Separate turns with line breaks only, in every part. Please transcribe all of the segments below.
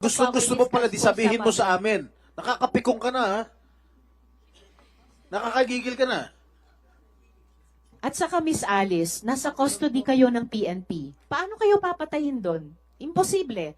Gusto mo pala, di sabihin mo sa amin. Nakakapikong ka na, ha? Nakakagigil ka na.
At saka Miss Alice, nasa custody kayo ng PNP. Paano kayo papatayin doon? Imposible.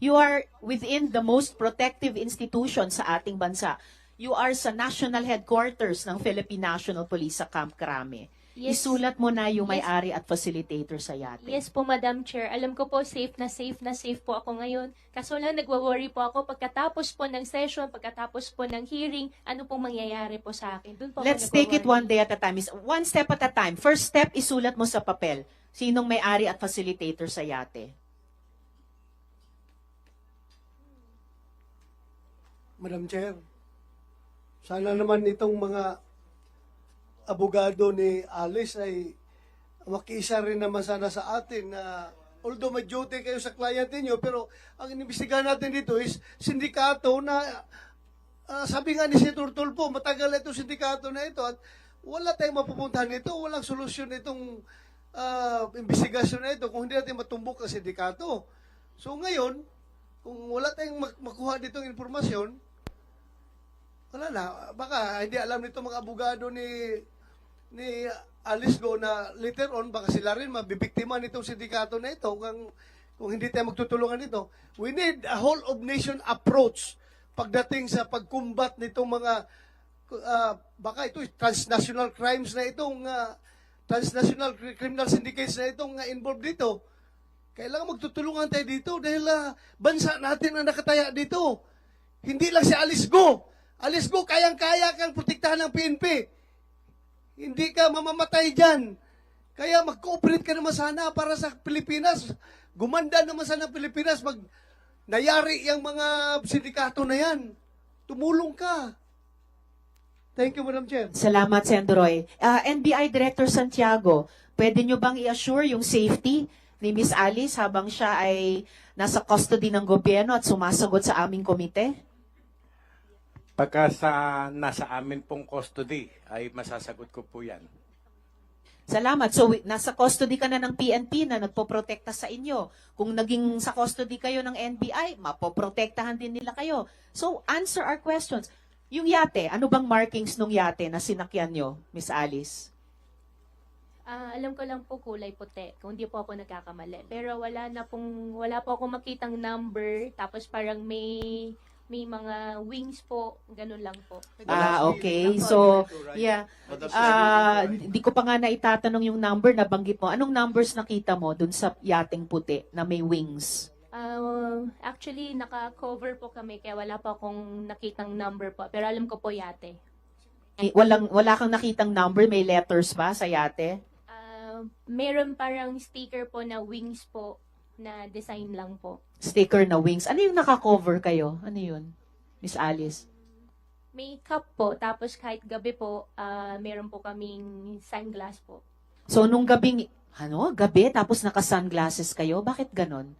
You are within the most protective institution sa ating bansa. You are sa national headquarters ng Philippine National Police sa Camp Crame.
Yes.
Isulat mo na yung
Yes.
may-ari at facilitator sa yate.
Yes po, Madam Chair. Alam ko po, safe na safe po ako ngayon. Kaso lang, nagwa-worry po ako pagkatapos po ng session, pagkatapos po ng hearing, ano pong mangyayari po sa akin. Doon po ako
Let's take it one
nagwa-worry.
day at a time. One step at a time. First step, isulat mo sa papel. Sinong may-ari at facilitator sa yate?
Madam Chair, sana naman itong mga abogado ni Alice ay makiisa rin naman sana sa atin na although may duty kayo sa client niyo, pero ang inimbestigahan natin dito is sindikato na sabi nga ni Senator Tulfo, matagal itong sindikato na ito at wala tayong mapupuntahan nito, walang solusyon itong investigasyon na ito kung hindi natin matumbok ang sindikato. So ngayon, kung wala tayong makuha ditong informasyon, wala na. Baka hindi alam nito mga abogado ni Alice Go na later on, baka sila rin mabibiktima nitong sindikato na ito kung hindi tayo magtutulungan nito. We need a whole of nation approach pagdating sa pagkumbat nitong mga baka ito transnational crimes na itong transnational criminal syndicates na itong involved dito. Kailangan magtutulungan tayo dito dahil bansa natin ang nakataya dito. Hindi lang si Alice Go. Alice Go, kayang-kaya kang protektahan ng PNP. Hindi ka mamamatay dyan. Kaya mag-cooperate ka naman sana para sa Pilipinas. Gumanda naman sana Pilipinas. Nayari yung mga sindikato na yan. Tumulong ka. Thank you, Madam Chair.
Salamat, Sendroy. NBI Director Santiago, pwede nyo bang i-assure yung safety ni Miss Alice habang siya ay nasa custody ng gobyerno at sumasagot sa aming komite?
Pagka nasa amin pong custody, ay masasagot ko po yan.
Salamat. So, nasa custody ka na ng PNP na nagpoprotekta sa inyo. Kung naging sa custody kayo ng NBI, mapoprotektahan din nila kayo. So, answer our questions. Yung yate, ano bang markings nung yate na sinakyan nyo, Miss Alice?
Alam ko lang po kulay puti, kung hindi po ako nagkakamali. Pero wala po akong makitang number, tapos parang may mga wings po, ganun lang po.
Okay. So, yeah. Hindi ko pa nga naitatanong yung number na banggit mo. Anong numbers nakita mo dun sa yating puti na may wings?
Actually, naka-cover po kami, kaya wala po akong nakitang number po. Pero alam ko po yate.
Wala kang nakitang number, may letters ba sa yate?
Meron parang sticker po na wings po, na design lang po.
Sticker na wings. Ano yung naka-cover kayo? Ano yun, Miss Alice?
May cup po, tapos kahit gabi po, meron po kaming sunglass po.
So, nung gabi, tapos naka-sunglasses kayo? Bakit ganon?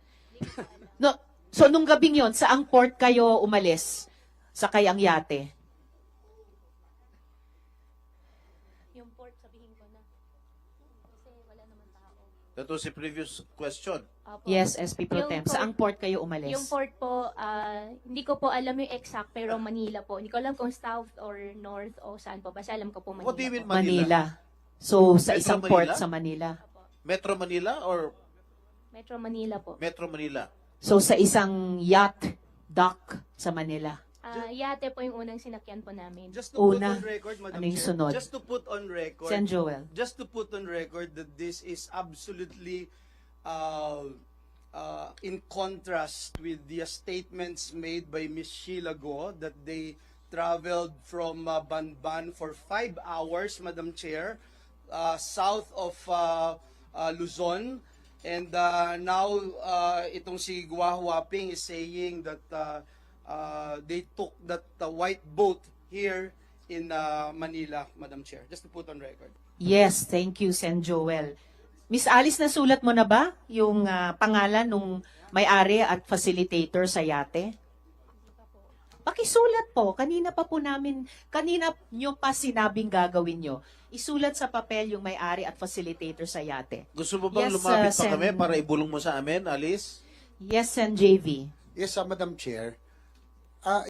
No, so, nung gabing yon, saang port kayo umalis? Sakay ang yate?
Yung port, sabihin ko na. Kasi wala naman tao.
That was the previous question.
Opo.
Yes, SP Pro
Yung
Tem.
port-
Saang port kayo umalis?
Yung port po, hindi ko po alam yung exact, pero Manila po. Hindi ko alam kung south or north o saan po. Basta alam ko po Manila
What do you mean
po.
Manila. So, sa
Metro
isang
Manila?
port sa Manila.
Metro Manila or
Metro Manila po.
Metro Manila?
So, sa isang yacht dock sa Manila.
Yate po yung unang sinakyan po namin.
Just to
Una,
put on record, Madam
ano yung
Chair,
sunod?
just to put on record,
Sen Joel.
just to put on record that this is absolutely in contrast with the statements made by Ms. Sheila Go that they traveled from Banban for 5 hours, Madam Chair, south of Luzon. And now, itong si Gua Huaping is saying that they took that white boat here in Manila, Madam Chair. Just to put on record.
Yes, thank you, Sen Joel. Miss Alice, nasulat mo na ba yung pangalan nung may-ari at facilitator sa yate? Pakisulat po. Kanina nyo pa sinabing gagawin nyo. Isulat sa papel yung may-ari at facilitator sa yate.
Gusto mo bang
Yes,
lumapit pa
Sen.
kami para ibulong mo sa amin, Alice?
Yes, Sen JV.
Yes, Madam Chair.